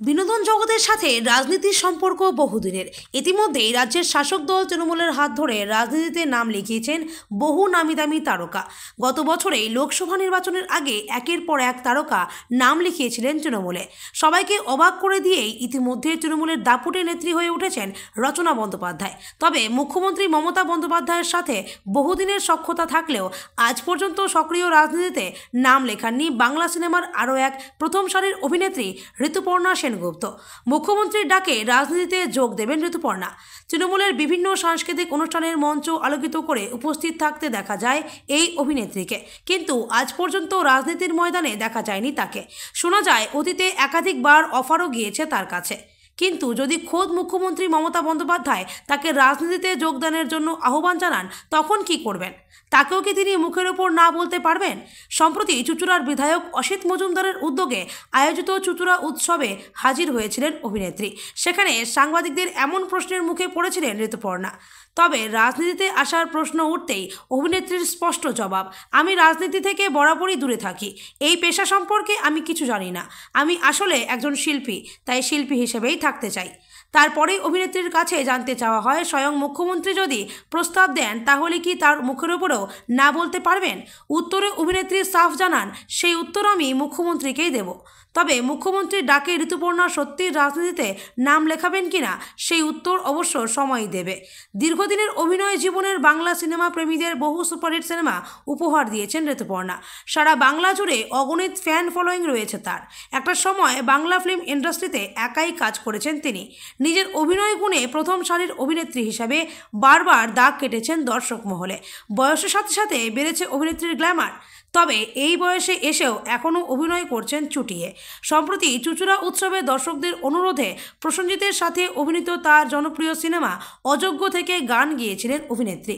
বিনোদন জগতের সাথে রাজনীতির সম্পর্ক বহুদিনের। ইতিমধ্যেই রাজ্যের শাসক দল তৃণমূলের হাত ধরে রাজনীতিতে নাম লিখিয়েছেন বহু নামিদামি তারকা। গত বছরেই লোকসভা নির্বাচনের আগে একের পর এক তারকা নাম লিখিয়েছিলেন তৃণমূলে। সবাইকে অবাক করে দিয়েই ইতিমধ্যে তৃণমূলের দাপুটে নেত্রী হয়ে উঠেছেন রচনা বন্দ্যোপাধ্যায়। তবে মুখ্যমন্ত্রী মমতা বন্দ্যোপাধ্যায়ের সাথে বহুদিনের সখ্যতা থাকলেও আজ পর্যন্ত সক্রিয় রাজনীতিতে নাম লেখাননি বাংলা সিনেমার আরও এক প্রথম সারির অভিনেত্রী ঋতুপর্ণা সেনগুপ্ত। মুখ্যমন্ত্রীর ডাকে রাজনীতিতে যোগ দেবেন ঋতুপর্ণা। তৃণমূলের বিভিন্ন সাংস্কৃতিক অনুষ্ঠানের মঞ্চ আলোকিত করে উপস্থিত থাকতে দেখা যায় এই অভিনেত্রীকে, কিন্তু আজ পর্যন্ত রাজনীতির ময়দানে দেখা যায়নি তাকে। শোনা যায় অতীতে একাধিকবার অফারও গিয়েছে তার কাছে, কিন্তু যদি খোদ মুখ্যমন্ত্রী মমতা বন্দ্যোপাধ্যায় তাকে রাজনীতিতে যোগদানের জন্য আহ্বান জানান, তখন কি করবেন? তাকেও কি তিনি মুখের ওপর না বলতে পারবেন? সম্প্রতি চুঁচুড়ার বিধায়ক অসিত মজুমদারের উদ্যোগে আয়োজিত চুঁচুড়া উৎসবে হাজির হয়েছিলেন অভিনেত্রী। সেখানে সাংবাদিকদের এমন প্রশ্নের মুখে পড়েছিলেন ঋতুপর্ণা। তবে রাজনীতিতে আসার প্রশ্ন উঠতেই অভিনেত্রীর স্পষ্ট জবাব, আমি রাজনীতি থেকে বরাবরই দূরে থাকি। এই পেশা সম্পর্কে আমি কিছু জানি না। আমি আসলে একজন শিল্পী, তাই শিল্পী হিসেবেই থাকতে চাই। তারপরেই অভিনেত্রীর কাছে জানতে চাওয়া হয়, স্বয়ং মুখ্যমন্ত্রী যদি প্রস্তাব দেন তাহলে কি তার মুখের উপরেও না বলতে পারবেন? উত্তরে অভিনেত্রী সাফ জানান, সেই উত্তর আমি মুখ্যমন্ত্রীকেই দেব। তবে মুখ্যমন্ত্রীর ডাকে ঋতুপর্ণা সত্যি রাজনীতিতে নাম লেখাবেন কিনা সেই উত্তর অবশ্য সময়ই দেবে। দীর্ঘদিনের অভিনয় জীবনের বাংলা সিনেমা প্রেমীদের বহু সুপারহিট সিনেমা উপহার দিয়েছেন ঋতুপর্ণা। সারা বাংলা জুড়ে অগণিত ফ্যান ফলোয়িং রয়েছে তার। একটা সময় বাংলা ফিল্ম ইন্ডাস্ট্রিতে একাই কাজ করেছেন তিনি। নিজের অভিনয় গুণে প্রথম সারির অভিনেত্রী হিসাবে বারবার দাগ কেটেছেন দর্শক মহলে। বয়সের সাথে সাথে বেড়েছে অভিনেত্রীর গ্ল্যামার। তবে এই বয়সে এসেও এখনও অভিনয় করছেন চুটিয়ে। সম্প্রতি চুঁচুড়া উৎসবে দর্শকদের অনুরোধে প্রসেনজিতের সাথে অভিনীত তার জনপ্রিয় সিনেমা অযোগ্য থেকে গান গেয়েছিলেন অভিনেত্রী।